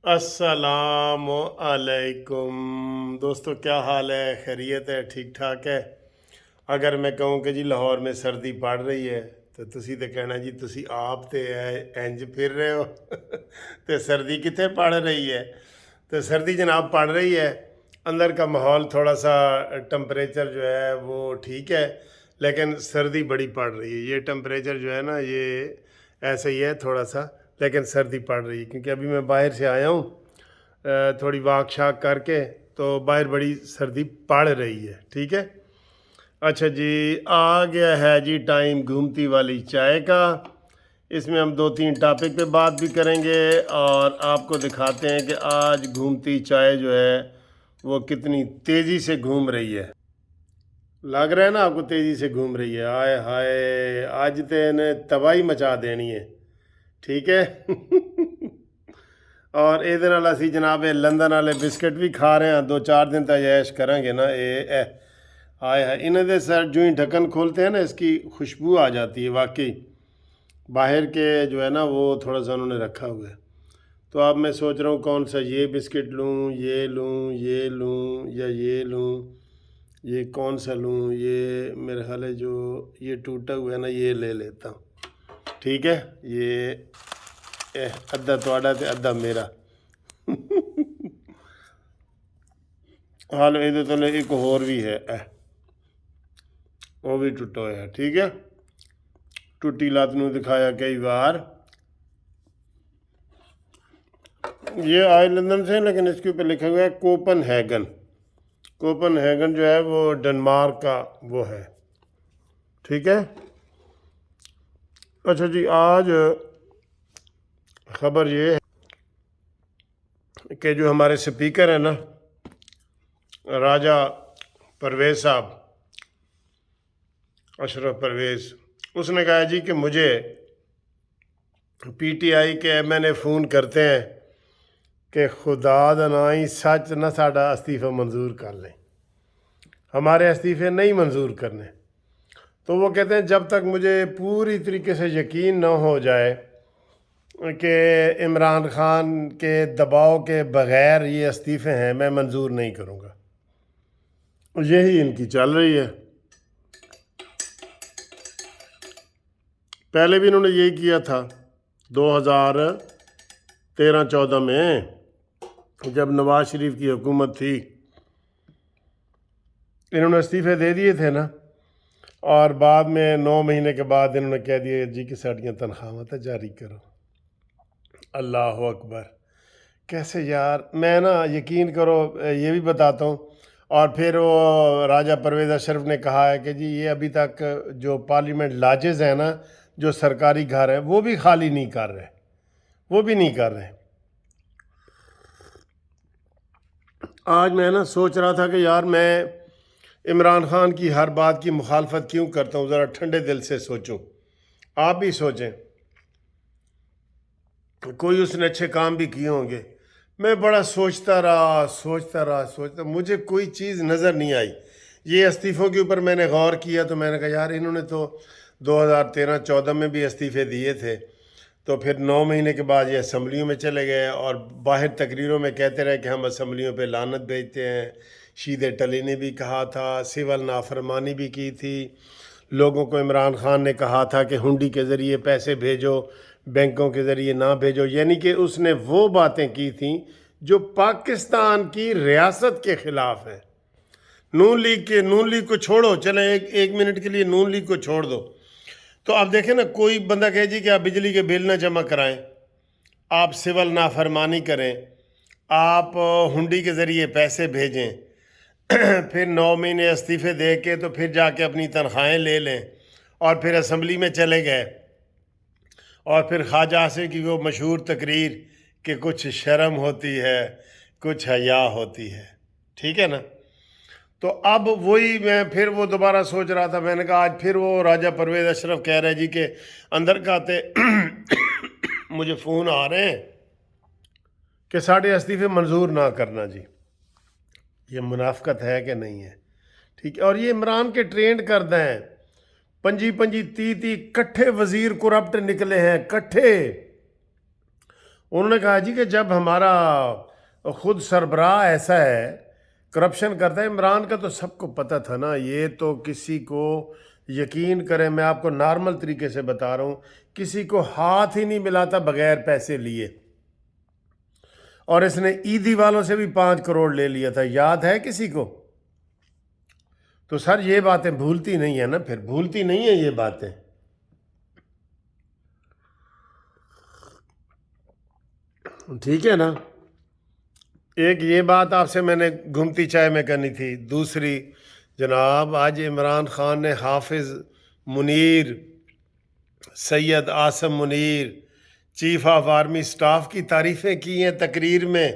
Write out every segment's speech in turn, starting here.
السلام علیکم دوستو، کیا حال ہے؟ خیریت ہے؟ ٹھیک ٹھاک ہے؟ اگر میں کہوں کہ جی لاہور میں سردی پڑ رہی ہے تو تسی تے کہنا جی تسی آپ تے انج پھر رہے ہو تے سردی کتنے پڑ رہی ہے؟ تو سردی جناب پڑ رہی ہے، اندر کا ماحول تھوڑا سا ٹمپریچر جو ہے وہ ٹھیک ہے، لیکن سردی بڑی پڑ رہی ہے۔ یہ ٹمپریچر جو ہے نا یہ ایسا ہی ہے تھوڑا سا، لیکن سردی پڑ رہی ہے کیونکہ ابھی میں باہر سے آیا ہوں تھوڑی واک شاک کر کے، تو باہر بڑی سردی پڑ رہی ہے۔ ٹھیک ہے، اچھا جی، آ گیا ہے جی ٹائم گھومتی والی چائے کا۔ اس میں ہم 2-3 ٹاپک پہ بات بھی کریں گے اور آپ کو دکھاتے ہیں کہ آج گھومتی چائے جو ہے وہ کتنی تیزی سے گھوم رہی ہے۔ لگ رہا ہے نا آپ کو تیزی سے گھوم رہی ہے؟ آئے ہائے، آج تو انہیں تباہی مچا دینی ہے۔ ٹھیک ہے اور یہ اسی جناب لندن والے بسکٹ بھی کھا رہے ہیں، 2-4 دن تک عیش کریں گے نا۔ آئے ہائے، انہیں دے سر جو ہی ڈھکن کھولتے ہیں نا اس کی خوشبو آ جاتی ہے واقعی۔ باہر کے جو ہے نا وہ تھوڑا سا انہوں نے رکھا ہوا ہے، تو اب میں سوچ رہا ہوں کون سا یہ بسکٹ لوں، یہ لوں، یہ لوں یا یہ لوں، یہ کون سا لوں۔ یہ میرے خیال ہے جو یہ ٹوٹا ہوا ہے نا یہ لے لیتا ہوں۔ ٹھیک ہے، یہ ادھا تھوڑا تے ادھا میرا۔ حال یہ تو ایک اور بھی ہے، وہ بھی ٹوٹا ہوا ہے۔ ٹھیک ہے، ٹوٹی لات نو دکھایا کئی بار۔ یہ آئے لندن سے، لیکن اس کے اوپر لکھا ہوا ہے کوپن ہیگن۔ کوپن ہیگن جو ہے وہ ڈنمارک کا وہ ہے۔ ٹھیک ہے، اچھا جی، آج خبر یہ ہے کہ جو ہمارے سپیکر ہیں نا راجہ پرویز صاحب، اشرف پرویز، اس نے کہا جی کہ مجھے پی ٹی آئی کے ایم این اے فون کرتے ہیں کہ خدا دنائی سچ نہ ساڈا استعفی منظور کر لیں، ہمارے استعفے نہیں منظور کرنے۔ تو وہ کہتے ہیں جب تک مجھے پوری طریقے سے یقین نہ ہو جائے کہ عمران خان کے دباؤ کے بغیر یہ استعفے ہیں، میں منظور نہیں کروں گا۔ یہی ان کی چل رہی ہے۔ پہلے بھی انہوں نے یہی کیا تھا 2013-14 میں جب نواز شریف کی حکومت تھی، انہوں نے استعفے دے دیے تھے نا، اور بعد میں 9 مہینے کے بعد انہوں نے کہہ دیا جی کہ ساڑیاں تنخواہیں جاری کرو۔ اللہ اکبر، کیسے یار! میں نا یقین کرو یہ بھی بتاتا ہوں، اور پھر وہ راجہ پرویز اشرف نے کہا ہے کہ جی یہ ابھی تک جو پارلیمنٹ لاجز ہیں نا، جو سرکاری گھر ہیں، وہ بھی خالی نہیں کر رہے، وہ بھی نہیں کر رہے۔ آج میں نا سوچ رہا تھا کہ یار میں عمران خان کی ہر بات کی مخالفت کیوں کرتا ہوں، ذرا ٹھنڈے دل سے سوچوں، آپ بھی سوچیں، کوئی اس نے اچھے کام بھی کیے ہوں گے۔ میں بڑا سوچتا مجھے کوئی چیز نظر نہیں آئی۔ یہ استعفوں کے اوپر میں نے غور کیا تو میں نے کہا یار انہوں نے تو 2013-14 میں بھی استعفے دیے تھے، تو پھر 9 مہینے کے بعد یہ اسمبلیوں میں چلے گئے اور باہر تقریروں میں کہتے رہے کہ ہم اسمبلیوں پہ لعنت بھیجتے ہیں۔ شید ٹلی نے بھی کہا تھا، سول نافرمانی بھی کی تھی، لوگوں کو عمران خان نے کہا تھا کہ ہنڈی کے ذریعے پیسے بھیجو، بینکوں کے ذریعے نہ بھیجو، یعنی کہ اس نے وہ باتیں کی تھیں جو پاکستان کی ریاست کے خلاف ہیں۔ نون لیگ کو چھوڑو، چلیں ایک منٹ کے لیے نون لیگ کو چھوڑ دو، تو آپ دیکھیں نا، کوئی بندہ کہے جی کہ آپ بجلی کے بل نہ جمع کرائیں، آپ سول نافرمانی کریں، آپ ہنڈی کے ذریعے پیسے بھیجیں، پھر 9 مہینے استعفے دے کے تو پھر جا کے اپنی تنخواہیں لے لیں، اور پھر اسمبلی میں چلے گئے، اور پھر خواجہ آصف کی وہ مشہور تقریر کہ کچھ شرم ہوتی ہے، کچھ حیا ہوتی ہے۔ ٹھیک ہے نا؟ تو اب وہی میں پھر وہ دوبارہ سوچ رہا تھا، میں نے کہا آج پھر وہ راجہ پرویز اشرف کہہ رہے جی کہ اندر کہتے مجھے فون آ رہے ہیں کہ ساڑھے استعفے منظور نہ کرنا۔ جی یہ منافقت ہے کہ نہیں ہے؟ ٹھیک ہے، اور یہ عمران کے ٹرینڈ کردہ ہیں، 25-30 کٹھے وزیر کرپٹ نکلے ہیں، کٹھے، انہوں نے کہا جی کہ جب ہمارا خود سربراہ ایسا ہے، کرپشن کرتا ہے، عمران کا تو سب کو پتہ تھا نا، یہ تو کسی کو یقین کریں، میں آپ کو نارمل طریقے سے بتا رہا ہوں، کسی کو ہاتھ ہی نہیں ملاتا بغیر پیسے لیے، اور اس نے عیدی والوں سے بھی 5 کروڑ لے لیا تھا، یاد ہے کسی کو؟ تو سر یہ باتیں بھولتی نہیں ہیں نا، پھر بھولتی نہیں ہیں یہ باتیں۔ ٹھیک ہے نا؟ ایک یہ بات آپ سے میں نے گھومتی چائے میں کرنی تھی۔ دوسری جناب، آج عمران خان نے Hafiz Munir, Syed Asim Munir, chief of army staff کی تعریفیں کی ہیں تقریر میں،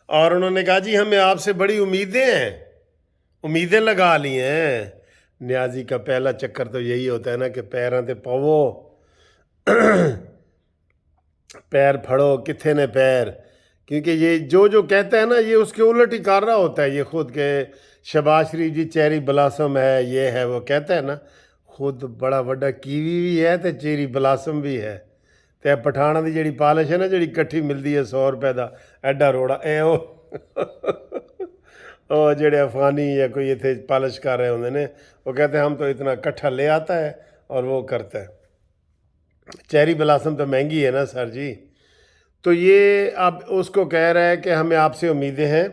اور انہوں نے کہا جی ہمیں آپ سے بڑی امیدیں ہیں، امیدیں لگا لی ہیں۔ نیازی کا پہلا چکر تو یہی ہوتا ہے نا کہ پیراں تے پاو، پیر پھڑو کتھے نے پیر، کیونکہ یہ جو کہتا ہے نا یہ اس کے الٹ ہی کر رہا ہوتا ہے یہ خود، کہ شہباز شریف جی چیری بلاسم ہے، یہ ہے وہ، کہتا ہے نا خود بڑا وڈا کیوی بھی ہے تے چیری بلاسم بھی ہے، تے پٹھانا دی جڑی پالش ہے نا جڑی کٹھی ملتی ہے 100 روپے دا ایڈا روڑا، اے وہ جڑے افغانی یا کوئی اتنے پالش کر رہے ہوندے نے، وہ کہتے ہیں ہم تو اتنا کٹھا لے آتا ہے اور وہ کرتا ہے۔ چیری بلاسم تو مہنگی ہے نا سر جی۔ تو یہ اب اس کو کہہ رہا ہے کہ ہمیں آپ سے امیدیں ہیں،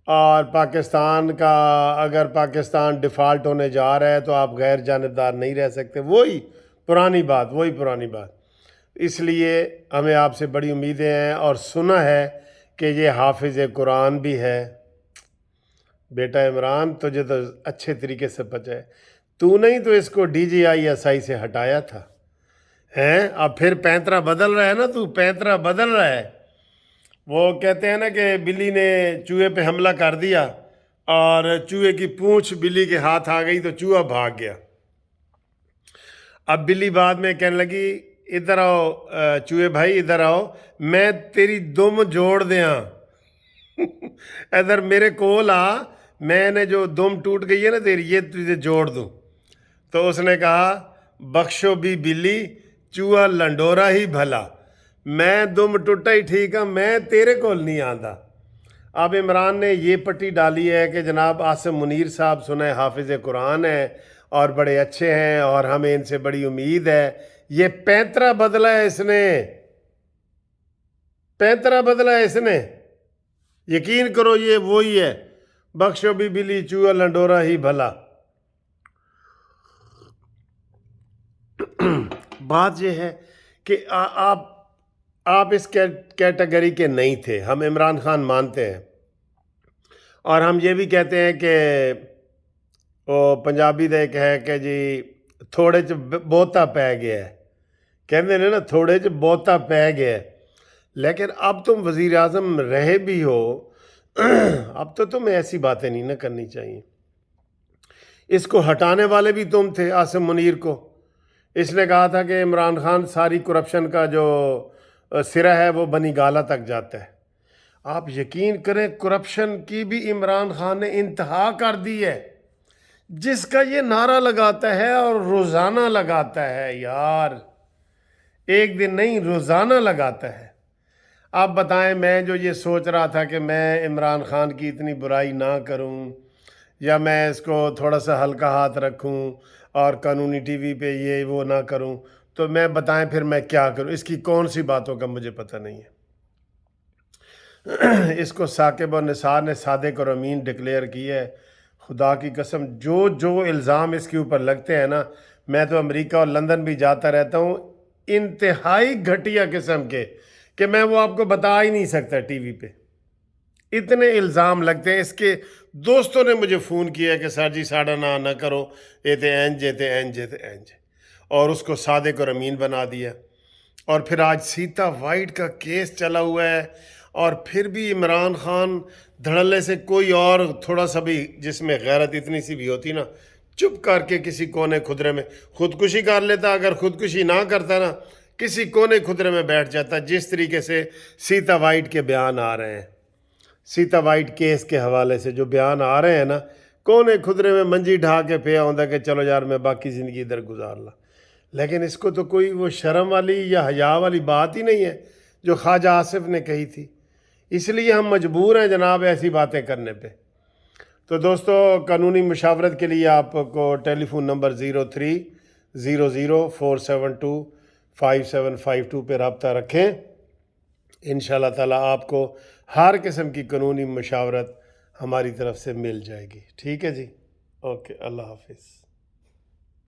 اور پاکستان کا اگر پاکستان ڈیفالٹ ہونے جا رہا ہے تو آپ غیر جانبدار نہیں رہ سکتے، وہی پرانی بات، اس لیے ہمیں آپ سے بڑی امیدیں ہیں، اور سنا ہے کہ یہ حافظ قرآن بھی ہے۔ بیٹا عمران تجھے تو اچھے طریقے سے پتہ ہے، تو نہیں تو اس کو DGI سے ہٹایا تھا ہیں، اب پھر پینترا بدل رہا ہے نا، تو پینترا بدل رہا ہے۔ وہ کہتے ہیں نا کہ بلی نے چوہے پہ حملہ کر دیا اور چوہے کی پونچھ بلی کے ہاتھ آ گئی تو چوہا بھاگ گیا۔ اب بلی بعد میں کہنے لگی ادھر آؤ چوہے بھائی ادھر آؤ، میں تیری دم جوڑ دیاں، ادھر میرے کول آ، میں نے جو دم ٹوٹ گئی ہے نا تیری یہ تجھے جوڑ دوں۔ تو اس نے کہا بخشو بھی بلی چوہا لنڈورا ہی بھلا، میں دم ٹوٹا ہی ٹھیک ہاں، میں تیرے کول نہیں آندا۔ اب عمران نے یہ پٹی ڈالی ہے کہ جناب عاصم منیر صاحب سنیں حافظ قرآن ہیں اور بڑے اچھے ہیں اور ہمیں ان سے بڑی امید ہے، یہ پینترا بدلا ہے اس نے، پینترا بدلا ہے اس نے، یقین کرو یہ وہی ہے، بخشو بھی بلی چوہا لنڈورا ہی بھلا۔ بات یہ ہے کہ آپ اس کیٹیگری کے نہیں تھے، ہم عمران خان مانتے ہیں، اور ہم یہ بھی کہتے ہیں کہ وہ پنجابی دا ایک ہے کہ جی تھوڑے چ بہتا پی گیا ہے، کہتے ہیں نا تھوڑے چ بہتا پی گیا ہے، لیکن اب تم وزیر اعظم رہے بھی ہو، اب تو تمہیں ایسی باتیں نہیں نہ کرنی چاہیے۔ اس کو ہٹانے والے بھی تم تھے، عاصم منیر کو، اس نے کہا تھا کہ عمران خان ساری کرپشن کا جو سرا ہے وہ بنی گالہ تک جاتا ہے۔ آپ یقین کریں کرپشن کی بھی عمران خان نے انتہا کر دی ہے، جس کا یہ نعرہ لگاتا ہے اور روزانہ لگاتا ہے یار، ایک دن نہیں روزانہ لگاتا ہے۔ آپ بتائیں میں جو یہ سوچ رہا تھا کہ میں عمران خان کی اتنی برائی نہ کروں، یا میں اس کو تھوڑا سا ہلکا ہاتھ رکھوں اور قانونی ٹی وی پہ یہ وہ نہ کروں، تو میں بتائیں پھر میں کیا کروں؟ اس کی کون سی باتوں کا مجھے پتہ نہیں ہے۔ اس کو ثاقب و نثار نے صادق اور امین ڈکلیئر کی ہے، خدا کی قسم جو الزام اس کے اوپر لگتے ہیں نا، میں تو امریکہ اور لندن بھی جاتا رہتا ہوں، انتہائی گھٹیا قسم کے، کہ میں وہ آپ کو بتا ہی نہیں سکتا ٹی وی پہ، اتنے الزام لگتے ہیں۔ اس کے دوستوں نے مجھے فون کیا کہ سر جی ساڑھا نہ کرو، یہ تے اینج اور اس کو صادق اور امین بنا دیا۔ اور پھر آج سیتا وائٹ کا کیس چلا ہوا ہے، اور پھر بھی عمران خان دھڑلے سے کوئی اور تھوڑا سا بھی جس میں غیرت اتنی سی بھی ہوتی نا، چپ کر کے کسی کونے خدرے میں خودکشی کر لیتا، اگر خودکشی نہ کرتا نا کسی کونے خدرے میں بیٹھ جاتا، جس طریقے سے سیتا وائٹ کے بیان آ رہے ہیں، سیتا وائٹ کیس کے حوالے سے جو بیان آ رہے ہیں نا، کونے خدرے میں منجی ڈھا کے پیا ہوتا کہ چلو یار میں باقی زندگی ادھر گزار لا، لیکن اس کو تو کوئی وہ شرم والی یا حیا والی بات ہی نہیں ہے۔ جو خواجہ آصف نے کہی تھی، اس لیے ہم مجبور ہیں جناب ایسی باتیں کرنے پہ۔ تو دوستو قانونی مشاورت کے لیے آپ کو ٹیلی فون نمبر 030047255752 پہ رابطہ رکھیں۔ انشاءاللہ تعالیٰ آپ کو ہر قسم کی قانونی مشاورت ہماری طرف سے مل جائے گی۔ ٹھیک ہے جی، اوکے، اللہ حافظ۔